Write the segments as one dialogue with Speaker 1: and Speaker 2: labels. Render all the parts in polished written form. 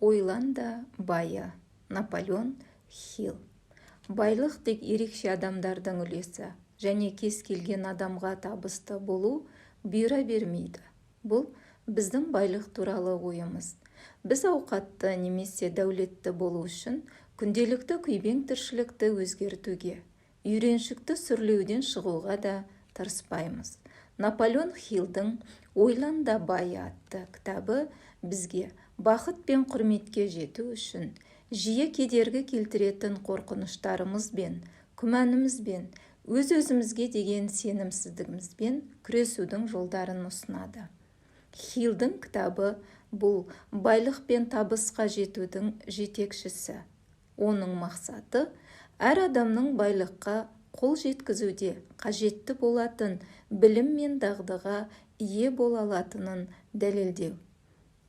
Speaker 1: ойлан да байы. Наполеон Хилл. Байлық тек ерекше адамдардың үлесі, және кез келген адамға табысты болу бұйыра бермейді. Бұл біздің байлық туралы ойымыз. Біз ауқатты немесе дәулетті болу үшін күнделікті күйбең тіршілікті өзгертуге, үйреншікті сүрлеуден шығуға да тырыспаймыз. Наполеон Хиллдің «Ойлан да бай» атты кітабы бізге бақыт пен құрметке жету үшін жиі кедергі келтіретін қорқыныштарымызбен, күмәнімізбен, өз-өзімізге деген сенімсіздігімізбен күресудің жолдарын ұсынады. Хиллдің кітабы бұл байлық пен табысқа жетудің жетекшісі. Оның мақсаты әр адамның байлыққа қол жеткізуде қажетті болатын білім мен дағдыға ие бола алатынын дәлелдеу.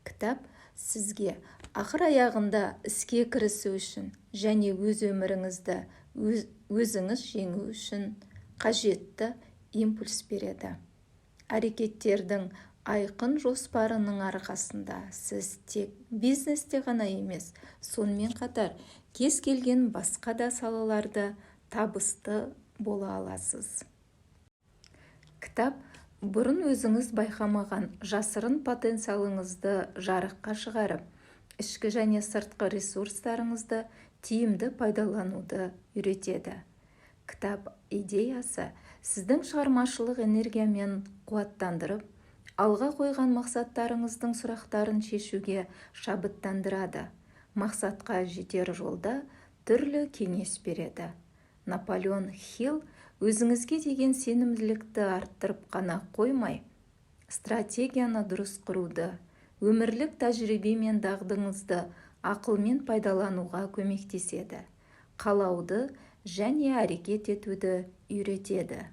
Speaker 1: Кітап сізге ақыр аяғында іске кірісу үшін және өз өміріңізді өзіңіз жеңу үшін қажетті импульс береді. Әрекеттердің айқын жоспарының арқасында сіз тек бизнесте ғана емес, сонымен қатар кез келген басқа да салаларда табысты бола аласыз. Кітап бұрын өзіңіз байқамаған жасырын потенциалыңызды жарыққа шығарып, ішкі және сыртқы ресурстарыңызды тиімді пайдалануды үйретеді. Кітап идеясы сіздің шығармашылық энергиямен қуаттандырып, алға қойған мақсаттарыңыздың сұрақтарын шешуге шабыттандырады. Мақсатқа жетер жолда түрлі кеңес береді. Наполеон Хилл өзіңізге деген сенімділікті арттырып қана қоймай, стратегияны дұрыс құруды, өмірлік тәжірибе мен дағдыңызды ақылмен пайдалануға көмектеседі, қалауды және әрекет етуді үйретеді.